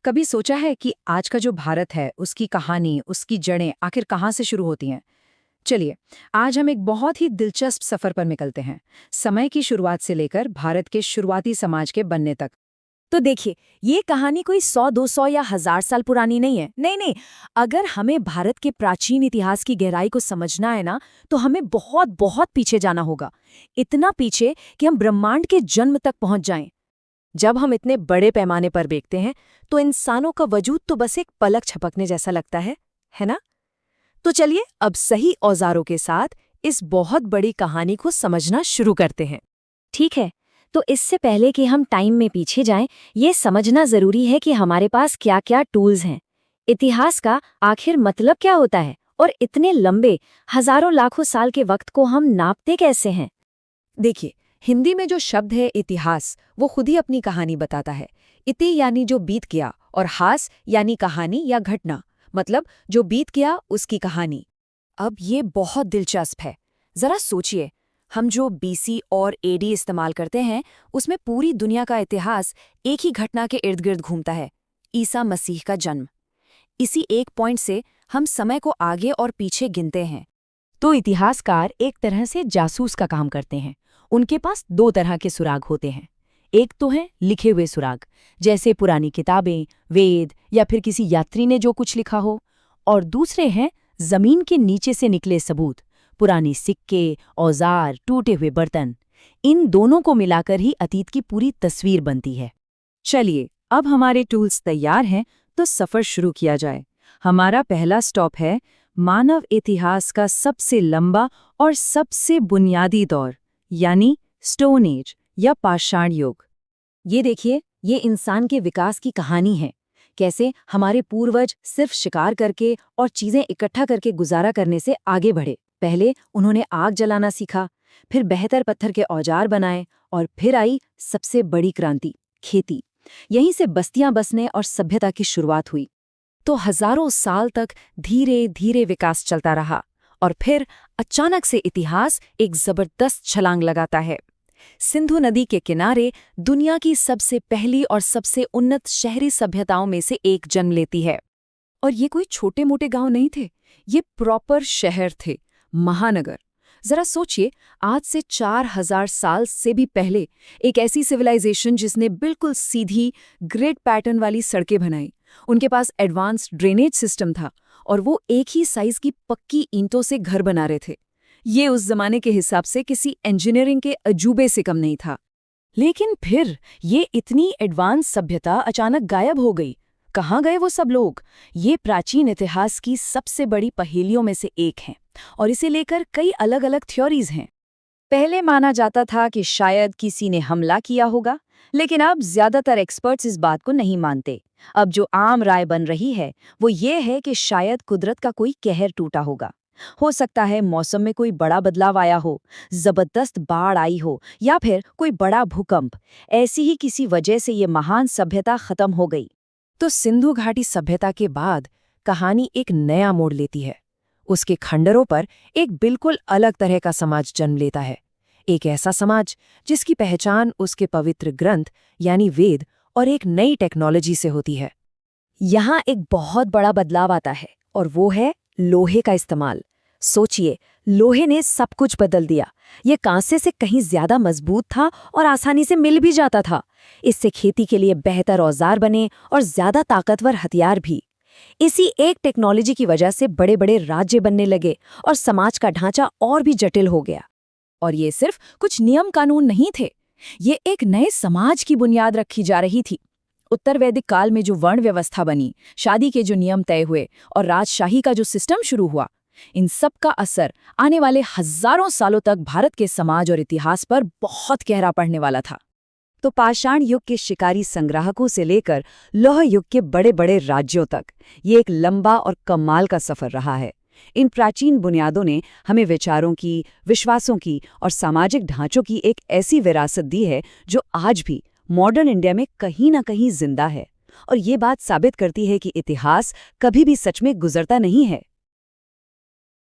कभी सोचा है कि आज का जो भारत है उसकी कहानी, उसकी जड़ें आखिर कहाँ से शुरू होती हैं? चलिए, आज हम एक बहुत ही दिलचस्प सफर पर निकलते हैं, समय की शुरुआत से लेकर भारत के शुरुआती समाज के बनने तक। तो देखिए, ये कहानी कोई 100-200 या 1000 साल पुरानी नहीं है। नहीं नहीं, अगर हमें भारत के प्राचीन इतिहास की गहराई को समझना है ना, तो हमें बहुत बहुत पीछे जाना होगा। इतना पीछे कि हम ब्रह्मांड के जन्म तक पहुंच जाएं। जब हम इतने बड़े पैमाने पर देखते हैं, तो इंसानों का वजूद तो बस एक पलक झपकने जैसा लगता है ना? तो चलिए अब सही औजारों के साथ इस बहुत बड़ी कहानी को समझना शुरू करते हैं। ठीक है, तो इससे पहले कि हम टाइम में पीछे जाएं, ये समझना जरूरी है कि हमारे पास क्या क्या टूल्स हैं। इतिहास का आखिर मतलब क्या होता है और इतने लंबे हजारों लाखों साल के वक्त को हम नापते कैसे हैं? देखिए, हिंदी में जो शब्द है इतिहास, वो खुद ही अपनी कहानी बताता है। इति यानी जो बीत गया और हास यानी कहानी या घटना, मतलब जो बीत गया उसकी कहानी। अब ये बहुत दिलचस्प है। जरा सोचिए, हम जो बीसी और एडी इस्तेमाल करते हैं, उसमें पूरी दुनिया का इतिहास एक ही घटना के इर्द गिर्द घूमता है, ईसा मसीह का जन्म। इसी एक पॉइंट से हम समय को आगे और पीछे गिनते हैं। तो इतिहासकार एक तरह से जासूस का काम करते हैं। उनके पास दो तरह के सुराग होते हैं। एक तो है लिखे हुए सुराग, जैसे पुरानी किताबें, वेद या फिर किसी यात्री ने जो कुछ लिखा हो, और दूसरे हैं जमीन के नीचे से निकले सबूत, पुरानी सिक्के, औजार, टूटे हुए बर्तन। इन दोनों को मिलाकर ही अतीत की पूरी तस्वीर बनती है। चलिए, अब हमारे टूल्स तैयार हैं, तो सफर शुरू किया जाए। हमारा पहला स्टॉप है मानव इतिहास का सबसे लंबा और सबसे बुनियादी दौर, यानी स्टोन एज या पाषाण युग। ये देखिए, ये इंसान के विकास की कहानी है। कैसे हमारे पूर्वज सिर्फ शिकार करके और चीजें इकट्ठा करके गुजारा करने से आगे बढ़े। पहले उन्होंने आग जलाना सीखा, फिर बेहतर पत्थर के औजार बनाए, और फिर आई सबसे बड़ी क्रांति, खेती। यहीं से बस्तियां बसने और सभ्यता की शुरुआत हुई। तो हजारों साल तक धीरे धीरे विकास चलता रहा, और फिर अचानक से इतिहास एक जबरदस्त छलांग लगाता है। सिंधु नदी के किनारे दुनिया की सबसे पहली और सबसे उन्नत शहरी सभ्यताओं में से एक जन्म लेती है। और ये कोई छोटे मोटे गांव नहीं थे, ये प्रॉपर शहर थे, महानगर। जरा सोचिए, आज से 4000 साल से भी पहले एक ऐसी सिविलाइजेशन जिसने बिल्कुल सीधी ग्रिड पैटर्न वाली सड़कें बनाई। उनके पास एडवांस्ड ड्रेनेज सिस्टम था, और वो एक ही साइज की पक्की ईंटों से घर बना रहे थे। ये उस जमाने के हिसाब से किसी इंजीनियरिंग के अजूबे से कम नहीं था। लेकिन फिर ये इतनी एडवांस सभ्यता अचानक गायब हो गई। कहाँ गए वो सब लोग? ये प्राचीन इतिहास की सबसे बड़ी पहेलियों में से एक है, और इसे लेकर कई अलग अलग थ्योरीज हैं। पहले माना जाता था कि शायद किसी ने हमला किया होगा, लेकिन अब ज्यादातर एक्सपर्ट्स इस बात को नहीं मानते। अब जो आम राय बन रही है वो ये है कि शायद कुदरत का कोई कहर टूटा होगा। हो सकता है मौसम में कोई बड़ा बदलाव आया हो, जबरदस्त बाढ़ आई हो, या फिर कोई बड़ा भूकंप। ऐसी ही किसी वजह से ये महान सभ्यता खत्म हो गई। तो सिंधु घाटी सभ्यता के बाद कहानी एक नया मोड़ लेती है। उसके खंडरों पर एक बिल्कुल अलग तरह का समाज जन्म लेता है। एक ऐसा समाज जिसकी पहचान उसके पवित्र ग्रंथ यानी वेद और एक नई टेक्नोलॉजी से होती है। यहाँ एक बहुत बड़ा बदलाव आता है, और वो है लोहे का इस्तेमाल। सोचिए, लोहे ने सब कुछ बदल दिया। ये कांसे से कहीं ज्यादा मजबूत था और आसानी से मिल भी जाता था। इससे खेती के लिए बेहतर औजार बने और ज्यादा ताकतवर हथियार भी। इसी एक टेक्नोलॉजी की वजह से बड़े बड़े राज्य बनने लगे और समाज का ढांचा और भी जटिल हो गया। और ये सिर्फ कुछ नियम कानून नहीं थे, ये एक नए समाज की बुनियाद रखी जा रही थी। उत्तर वैदिक काल में जो वर्ण व्यवस्था बनी, शादी के जो नियम तय हुए और राजशाही का जो सिस्टम शुरू हुआ, इन सब का असर आने वाले हजारों सालों तक भारत के समाज और इतिहास पर बहुत गहरा पड़ने वाला था। तो पाषाण युग के शिकारी संग्राहकों से लेकर लौह युग के बड़े बड़े राज्यों तक ये एक लंबा और कमाल का सफर रहा है। इन प्राचीन बुनियादों ने हमें विचारों की, विश्वासों की और सामाजिक ढांचों की एक ऐसी विरासत दी है जो आज भी मॉडर्न इंडिया में कहीं ना कहीं जिंदा है। और ये बात साबित करती है कि इतिहास कभी भी सच में गुजरता नहीं है,